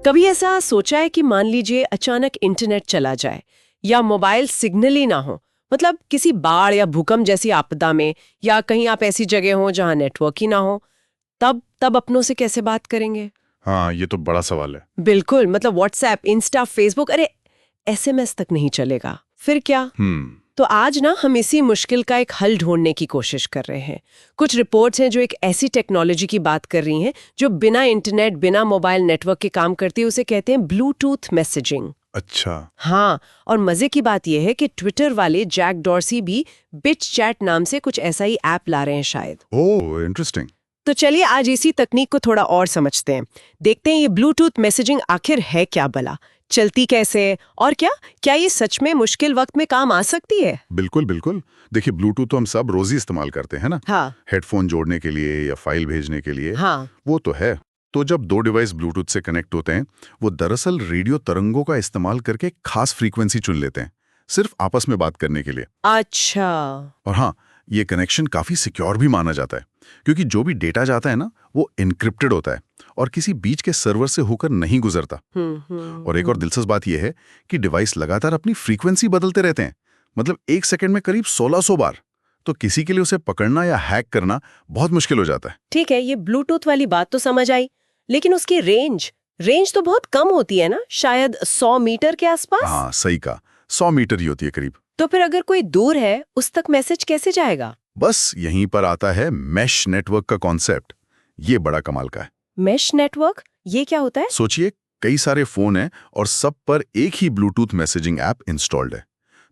कभी ऐसा सोचा है कि मान लीजिए अचानक इंटरनेट चला जाए या मोबाइल सिग्नल ही ना हो, मतलब किसी बाढ़ या भूकंप जैसी आपदा में, या कहीं आप ऐसी जगह हो जहां नेटवर्क ही ना हो, तब तब अपनों से कैसे बात करेंगे? हाँ, ये तो बड़ा सवाल है। बिल्कुल, मतलब व्हाट्सएप, इंस्टा, फेसबुक, अरे एसएमएस तक नहीं चलेगा। फिर क्या? तो आज ना हम इसी मुश्किल का एक हल ढूंढने की कोशिश कर रहे हैं। कुछ रिपोर्ट्स हैं जो एक ऐसी टेक्नोलॉजी की बात कर रही हैं जो बिना इंटरनेट, बिना मोबाइल नेटवर्क के काम करती है। उसे कहते हैं ब्लूटूथ मैसेजिंग। अच्छा। हाँ, और मजे की बात यह है कि ट्विटर वाले जैक डॉर्सी भी बिट चैट नाम से कुछ ऐसा ही ऐप ला रहे हैं शायद। ओह, इंटरेस्टिंग। तो चलिए आज इसी तकनीक को थोड़ा और समझते हैं। देखते हैं ये ब्लूटूथ मैसेजिंग आखिर है क्या भला, चलती कैसे, और क्या ये सच में मुश्किल वक्त में काम आ सकती है? बिल्कुल बिल्कुल। देखिए, ब्लूटूथ तो हम सब रोज ही इस्तेमाल करते हैं ना। हाँ। हेडफोन जोड़ने के लिए या फाइल भेजने के लिए। हाँ। वो तो है। तो जब दो डिवाइस ब्लूटूथ से कनेक्ट होते हैं, वो दरअसल रेडियो तरंगों का इस्तेमाल करके खास फ्रीक्वेंसी चुन लेते हैं, सिर्फ आपस में बात करने के लिए। अच्छा। और हाँ, ये कनेक्शन काफी सिक्योर भी माना जाता है, क्योंकि जो भी डेटा जाता है ना, वो इनक्रिप्टेड होता है और किसी बीच के सर्वर से होकर नहीं गुजरता। और एक और दिलचस्प बात यह है कि डिवाइस लगातार अपनी फ्रीक्वेंसी बदलते रहते हैं, मतलब 1 सेकंड में करीब 1600 बार। तो किसी के लिए उसे पकड़ना या हैक करना बहुत मुश्किल हो जाता है। ठीक है, ये ब्लूटूथ वाली बात तो समझ आई, लेकिन उसकी रेंज तो बहुत कम होती है ना, शायद 100 मीटर के आसपास। हाँ, सही कहा, 100 मीटर ही होती है करीब। तो फिर अगर कोई दूर है, उस तक मैसेज कैसे जाएगा? बस यहीं पर आता है मैश नेटवर्क का कॉन्सेप्ट। ये बड़ा कमाल का है। मैश नेटवर्क, ये क्या होता है? सोचिए, कई सारे फोन हैं और सब पर एक ही ब्लूटूथ मैसेजिंग ऐप इंस्टॉल्ड है।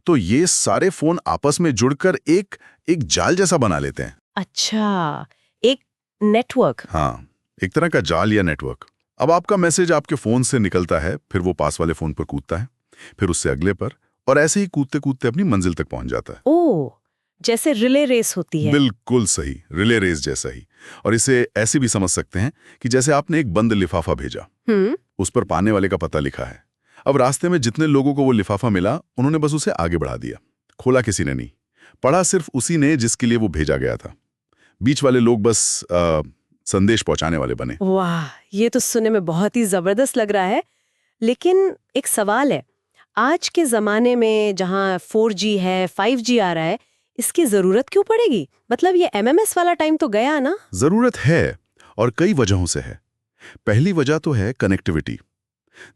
तो ये सारे फोन आपस में जुड़कर एक एक जाल जैसा बना लेते हैं। अच्छा, एक नेटवर्क। हाँ, एक तरह का जाल या नेटवर्क। अब आपका मैसेज आपके फोन से निकलता है, फिर वो पास वाले फोन पर कूदता है, फिर उससे अगले पर, और ऐसे ही कूदते कूदते अपनी मंजिल तक पहुंच जाता है। ओह, जैसे रिले रेस होती है। बिल्कुल सही, रिले रेस जैसा ही। और इसे ऐसे भी समझ सकते हैं कि जैसे आपने एक बंद लिफाफा भेजा, उस पर पाने वाले का पता लिखा है। अब रास्ते में जितने लोगों को वो लिफाफा मिला, उन्होंने बस उसे आगे बढ़ा दिया। खोला किसी ने नहीं, पढ़ा सिर्फ उसी ने जिसके लिए वो भेजा गया था। बीच वाले लोग बस संदेश पहुंचाने वाले बने। वाह, ये तो सुनने में बहुत ही जबरदस्त लग रहा है। लेकिन एक सवाल है, आज के जमाने में जहां 4G है, 5G आ रहा है, इसकी जरूरत क्यों पड़ेगी? मतलब ये MMS वाला टाइम तो गया ना? जरूरत है, और कई वजहों से है। पहली वजह तो है कनेक्टिविटी।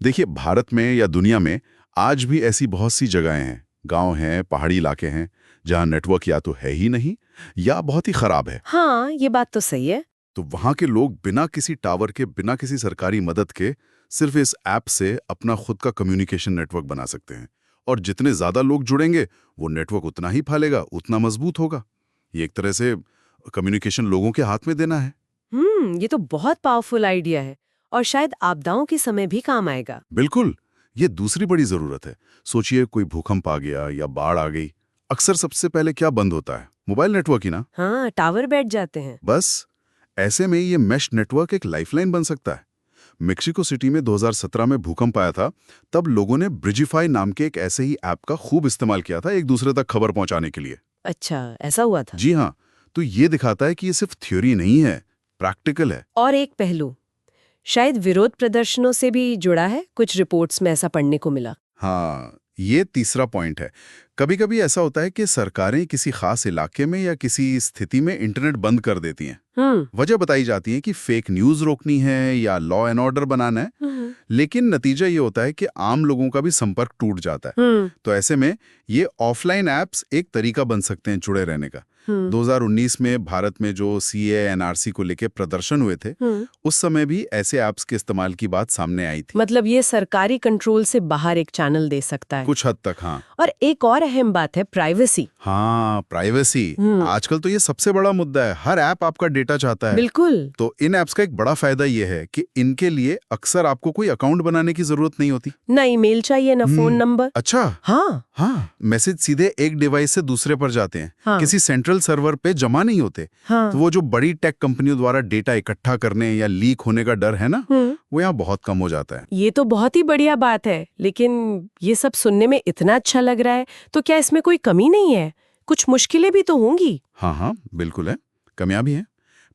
देखिए, भारत में या दुनिया में आज भी ऐसी बहुत सी जगहें हैं, गांव हैं, पहाड़ी इलाके हैं, जहां नेटवर्क या तो है ही नहीं या बहुत ही खराब है। हाँ, ये बात तो सही है। तो वहां के लोग बिना किसी टावर के, बिना किसी सरकारी मदद के, सिर्फ इस ऐप से अपना खुद का कम्युनिकेशन नेटवर्क बना सकते हैं। और जितने ज्यादा लोग जुड़ेंगे, वो नेटवर्क उतना ही फैलेगा, उतना मजबूत होगा। ये एक तरह से कम्युनिकेशन लोगों के हाथ में देना है। ये तो बहुत पावरफुल आइडिया है, और शायद आपदाओं के समय भी काम आएगा। बिल्कुल, ये दूसरी बड़ी जरूरत है। सोचिए, कोई भूकंप आ गया या बाढ़ आ गई, अक्सर सबसे पहले क्या बंद होता है? मोबाइल नेटवर्क ही ना। हाँ, टावर बैठ जाते हैं। बस ऐसे में ये मैश नेटवर्क एक लाइफलाइन बन सकता है। मेक्सिको सिटी में 2017 में भूकंप आया था, तब लोगों ने ब्रिजिफाई नाम के एक ऐसे ही ऐप का खूब इस्तेमाल किया था, एक दूसरे तक खबर पहुंचाने के लिए। अच्छा, ऐसा हुआ था? जी हाँ, तो ये दिखाता है कि ये सिर्फ थ्योरी नहीं है, प्रैक्टिकल है। और एक पहलू, शायद विरोध प्रदर्शनों से भी जुड़ा है, कुछ रिपोर्ट्स में ऐसा पढ़ने को मिला। हाँ, ये तीसरा पॉइंट है। कभी कभी ऐसा होता है कि सरकारें किसी खास इलाके में या किसी स्थिति में इंटरनेट बंद कर देती हैं। वजह बताई जाती है कि फेक न्यूज रोकनी है या लॉ एंड ऑर्डर बनाना है। लेकिन नतीजा ये होता है कि आम लोगों का भी संपर्क टूट जाता है। तो ऐसे में ये ऑफलाइन ऐप्स एक तरीका बन सकते हैं जुड़े रहने का। 2019 में भारत में जो CAA NRC को लेके प्रदर्शन हुए थे, उस समय भी ऐसे ऐप्स के इस्तेमाल की बात सामने आई थी। मतलब ये सरकारी कंट्रोल से बाहर एक चैनल दे सकता है कुछ हद तक, हाँ। और एक और अहम बात है, प्राइवेसी। हाँ, प्राइवेसी आजकल तो ये सबसे बड़ा मुद्दा है। हर ऐप आपका डेटा चाहता है। बिल्कुल। तो इन ऐप्स का एक बड़ा फायदा ये है कि इनके लिए अक्सर आपको कोई अकाउंट बनाने की जरूरत नहीं होती। ना ईमेल चाहिए, ना फोन नंबर। अच्छा। हाँ, मैसेज सीधे एक डिवाइस से दूसरे पर जाते हैं। किसी सेंट्रल सर्वर पे जमा नहीं होते। तो वो जो बड़ी टेक कंपनियों द्वारा डेटा इकट्ठा करने या लीक होने का डर है ना, वो यहाँ बहुत कम हो जाता है। ये तो बहुत ही बढ़िया बात है, लेकिन ये सब सुनने में इतना अच्छा लग रहा है, तो क्या इसमें कोई कमी नहीं है? कुछ मुश्किलें भी तो होंगी। हाँ, बिल्कुल है, कमियां भी हैं।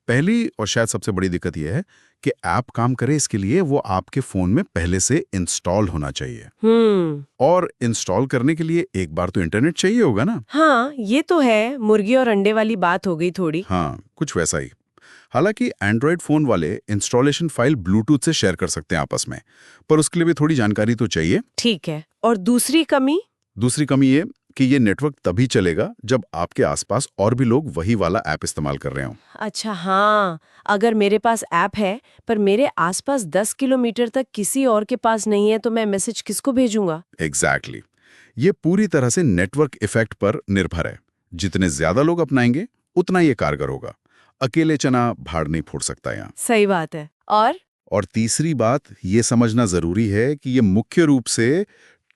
पहली और शायद सबसे बड़ी दिक्कत यह है कि ऐप काम करे इसके लिए वो आपके फोन में पहले से इंस्टॉल होना चाहिए। और इंस्टॉल करने के लिए एक बार तो इंटरनेट चाहिए होगा ना। हाँ, ये तो है, मुर्गी और अंडे वाली बात हो गई थोड़ी। हाँ, कुछ वैसा ही। हालांकि एंड्रॉयड फोन वाले इंस्टॉलेशन फाइल ब्लूटूथ से शेयर कर सकते हैं आपस में, पर उसके लिए भी थोड़ी जानकारी तो चाहिए। ठीक है। और दूसरी कमी ये कि ये नेटवर्क तभी चलेगा जब आपके आसपास और भी लोग वही वाला ऐप इस्तेमाल कर रहे हों। अच्छा, हाँ, अगर मेरे पास ऐप है पर मेरे आसपास 10 किलोमीटर तक किसी और के पास नहीं है तो मैं मैसेज किसको भेजूंगा? एग्जैक्टली। ये पूरी तरह से नेटवर्क इफेक्ट पर निर्भर है। जितने ज्यादा लोग अपनाएंगे उतना ये कारगर होगा। अकेले चना भाड़ नहीं फोड़ सकता यहाँ। सही बात है। और तीसरी बात ये समझना जरूरी है कि ये मुख्य रूप से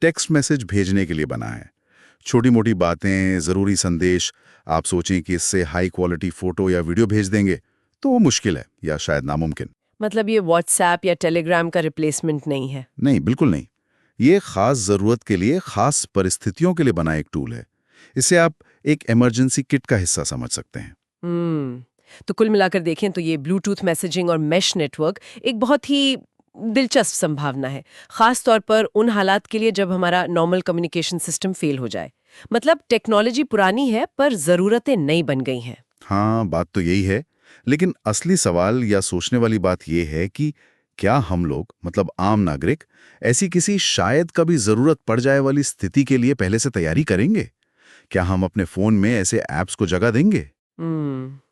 टेक्स्ट मैसेज भेजने के लिए बना है। छोटी मोटी बातें, जरूरी संदेश, आप सोचें कि इससे हाई क्वालिटी फोटो या वीडियो भेज देंगे तो वो मुश्किल है या शायद नामुमकिन। मतलब ये व्हाट्सएप या टेलीग्राम का रिप्लेसमेंट नहीं है? नहीं, बिल्कुल नहीं। ये खास जरूरत के लिए, खास परिस्थितियों के लिए बना एक टूल है। इसे आप एक इमरजेंसी किट का हिस्सा समझ सकते हैं। तो कुल मिलाकर देखें तो ये ब्लूटूथ मैसेजिंग और मैश नेटवर्क एक बहुत ही दिलचस्प संभावना है, खास तौर पर उन हालात के लिए जब हमारा नॉर्मल कम्युनिकेशन सिस्टम फेल हो जाए। मतलब टेक्नोलॉजी पुरानी है पर जरूरतें नई बन गई हैं। हाँ, बात तो यही है। लेकिन असली सवाल या सोचने वाली बात यह है कि क्या हम लोग, मतलब आम नागरिक, ऐसी किसी शायद कभी जरूरत पड़ जाए वाली स्थिति के लिए पहले से तैयारी करेंगे? क्या हम अपने फोन में ऐसे ऐप्स को जगह देंगे?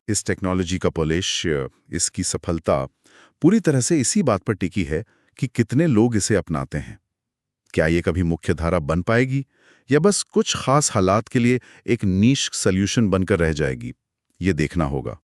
इस टेक्नोलॉजी का पॉलिश, इसकी सफलता पूरी तरह से इसी बात पर टिकी है कि कितने लोग इसे अपनाते हैं। क्या ये कभी मुख्य धारा बन पाएगी या बस कुछ खास हालात के लिए एक नीश सॉल्यूशन बनकर रह जाएगी? ये देखना होगा।